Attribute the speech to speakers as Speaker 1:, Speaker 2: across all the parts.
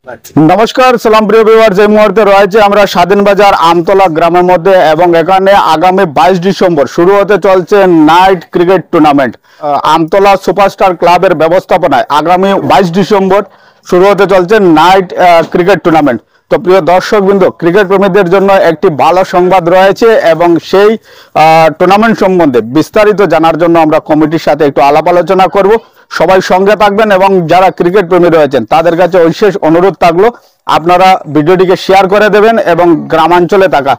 Speaker 1: নমস্কার, সালাম প্রিয় ভিউয়ার্স। এই মুহূর্তে রয়েছে আমরা স্বাধীনবাজার আমতলা গ্রামের মধ্যে এবং এখানে আগামী 22 ডিসেম্বর শুরু হতে চলছে night cricket tournament. Amtala superstar ক্লাবের ব্যবস্থাপনায় আগামী 22 ডিসেম্বর শুরু হতে চলছে নাইট ক্রিকেট টুর্নামেন্ট। তো প্রিয় দর্শকবৃন্দ, ক্রিকেট প্রেমীদের জন্য একটি ভালো সংবাদ রয়েছে এবং সেই টুর্নামেন্ট সম্বন্ধে বিস্তারিত জানার জন্য আমরা কমিটির সাথে একটু আলাপ আলোচনা করব। সবাই সঙ্গে থাকবেন এবং যারা ক্রিকেট প্রেমী রয়েছেন তাদের কাছে বিশেষ অনুরোধ থাকলো আপনারা ভিডিওটিকে শেয়ার করে দেবেন এবং গ্রামাঞ্চলে থাকা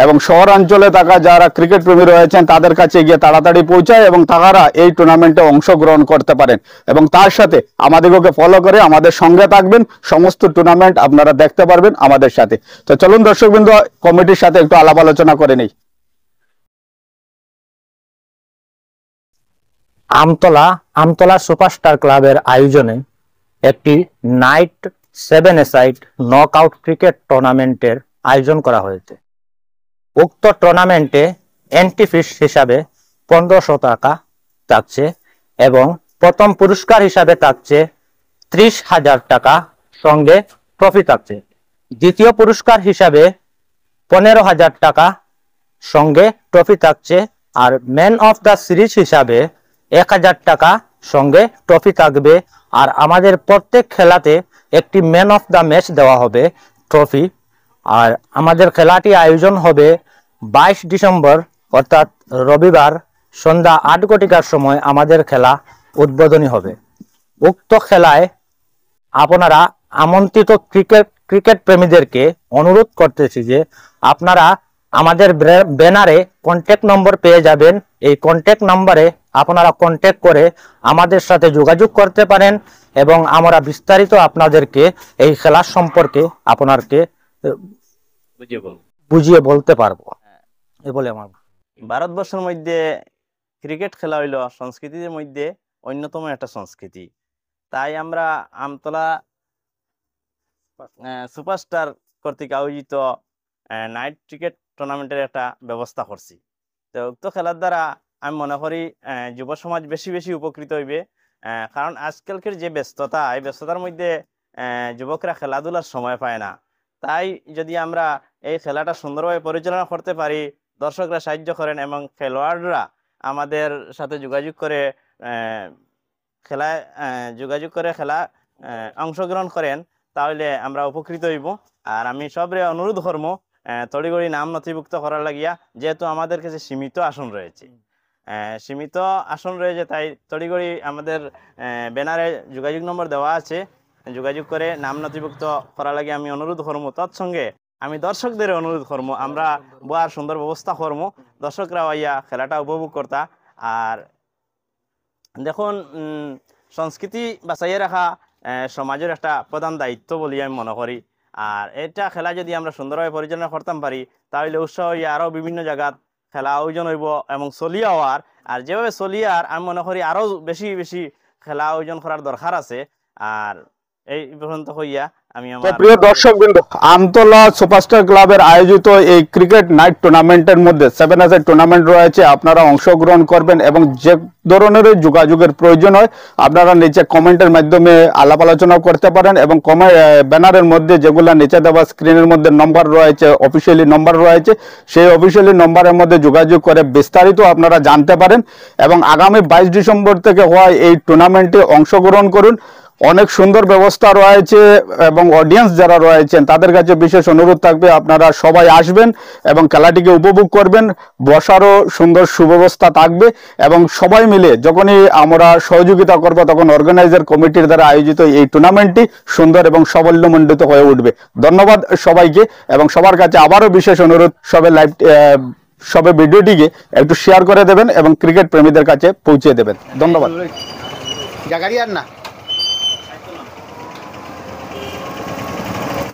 Speaker 1: এবং শহরাঞ্চলে থাকা যারা ক্রিকেট প্রেমী রয়েছেন তাদের কাছে গিয়ে তাড়াতাড়ি পৌঁছায় এবং তারা এই টুর্নামেন্টে অংশগ্রহণ করতে পারেন এবং তার সাথে আমাদেরকে ফলো করে আমাদের সঙ্গে থাকবেন। সমস্ত টুর্নামেন্ট আপনারা দেখতে পারবেন আমাদের সাথে। তো চলুন দর্শকবৃন্দ, কমিটির সাথে একটু আলাপ আলোচনা করে নেই।
Speaker 2: আমতলা সুপারস্টার ক্লাবের আয়োজনে একটি নাইট 7-a-side নকআউট ক্রিকেট টুর্নামেন্টের আয়োজন করা হয়েছে। উক্ত টুর্নামেন্টে এন্ট্রি ফিস হিসাবে 1500 টাকা থাকছে এবং প্রথম পুরস্কার হিসাবে থাকছে 30,000 টাকা, সঙ্গে ট্রফি থাকছে। দ্বিতীয় পুরস্কার হিসাবে 15,000 টাকা, সঙ্গে ট্রফি থাকছে। আর ম্যান অফ দ্য সিরিজ হিসাবে 1,000 টাকা, সঙ্গে ট্রফি থাকবে। আর আমাদের প্রত্যেক খেলাতে একটি ম্যান অফ দ্য ম্যাচ দেওয়া হবে, ট্রফি। আর আমাদের খেলাটি আয়োজন হবে 22 ডিসেম্বর অর্থাৎ রবিবার সন্ধ্যা 8 ঘটিকার সময় আমাদের খেলা উদ্বোধনী হবে। উক্ত খেলায় আপনারা আমন্ত্রিত ক্রিকেট প্রেমীদেরকে অনুরোধ করতেছি যে আপনারা আমাদের ব্যানারে কন্ট্যাক্ট নম্বর পেয়ে যাবেন। এই কন্ট্যাক্ট নম্বরে আপনারা কন্ট্যাক্ট করে আমাদের সাথে যোগাযোগ করতে পারেন এবং আমরা বিস্তারিত আপনাদেরকে এই খেলা সম্পর্কে আপনাকে বুঝিয়ে বলতে পারবো। এই বলে আমার
Speaker 3: ভারতবর্ষের মধ্যে ক্রিকেট খেলা হইল সংস্কৃতির মধ্যে অন্যতম একটা সংস্কৃতি। তাই আমরা আমতলা সুপারস্টার কর্তৃক আয়োজিত নাইট ক্রিকেট টুর্নামেন্টের একটা ব্যবস্থা করছি। তো উক্ত খেলার দ্বারা আমি মনে করি যুব সমাজ বেশি বেশি উপকৃত হইবে, কারণ আজকালকের যে ব্যস্ততা, এই ব্যস্ততার মধ্যে যুবকরা খেলাধুলার সময় পায় না। তাই যদি আমরা এই খেলাটা সুন্দরভাবে পরিচালনা করতে পারি, দর্শকরা সাহায্য করেন এবং খেলোয়াড়রা আমাদের সাথে যোগাযোগ করে খেলা অংশগ্রহণ করেন, তাহলে আমরা উপকৃত হইব। আর আমি সবরে অনুরোধ করবো তড়িগড়ি নাম নথিভুক্ত করার লাগিয়া, যেহেতু আমাদের কাছে সীমিত আসন রয়েছে, তাই তড়িগড়ি আমাদের ব্যানারে যোগাযোগ নম্বর দেওয়া আছে, যোগাযোগ করে নাম নথিভুক্ত করার লাগে আমি অনুরোধ করবো। তৎসঙ্গে আমি দর্শকদের অনুরোধ করবো আমরা বয়ার সুন্দর ব্যবস্থা করবো, দর্শকরা হইয়া খেলাটা উপভোগ করতা। আর দেখুন, সংস্কৃতি বাঁচাইয়ে রাখা সমাজের একটা প্রধান দায়িত্ব বলে আমি মনে করি। আর এটা খেলা যদি আমরা সুন্দরভাবে পরিচালনা করতাম পারি, তাহলে উৎসাহ হইয়া আরও বিভিন্ন জায়গাত খেলা আয়োজন হইব এবং চলিয়া হওয়ার, আর যেভাবে চলিয়ার আমি মনে করি আরও বেশি বেশি খেলা আয়োজন করার দরকার আছে। আর এই পর্যন্ত হইয়া আমি
Speaker 1: প্রিয় দর্শকবৃন্দ, আমতলা সুপারস্টার ক্লাবের আয়োজিত এই ক্রিকেট নাইট টুর্নামেন্টের মধ্যে 7-a-side টুর্নামেন্ট রয়েছে। আপনারা অংশগ্রহণ করবেন এবং যে ধরনের যোগাযোগের প্রয়োজন হয় আপনারা নিচে কমেন্টের মাধ্যমে আলাপ আলোচনা করতে পারেন এবং ব্যানারের মধ্যে যেগুলো নিচে দেওয়া স্ক্রিনের মধ্যে নম্বর রয়েছে, অফিসিয়ালি নম্বর রয়েছে, সেই অফিসিয়ালি নম্বরের মধ্যে যোগাযোগ করে বিস্তারিত আপনারা জানতে পারেন এবং আগামী 22 ডিসেম্বর থেকে হওয়া এই টুর্নামেন্টে অংশগ্রহণ করুন। অনেক সুন্দর ব্যবস্থা রয়েছে এবং অডিয়েন্স যারা রয়েছেন তাদের কাছে বিশেষ অনুরোধ থাকবে আপনারা সবাই আসবেন এবং খেলাটিকে উপভোগ করবেন। বসারও সুন্দর সুব্যবস্থা থাকবে এবং সবাই মিলে যখনই আমরা সহযোগিতা করব তখন অর্গানাইজার কমিটির দ্বারা আয়োজিত এই টুর্নামেন্টটি সুন্দর এবং সাফল্যমণ্ডিত হয়ে উঠবে। ধন্যবাদ সবাইকে এবং সবার কাছে আবারও বিশেষ অনুরোধ, সবে ভিডিওটিকে একটু শেয়ার করে দেবেন এবং ক্রিকেট প্রেমীদের কাছে পৌঁছে দেবেন। ধন্যবাদ।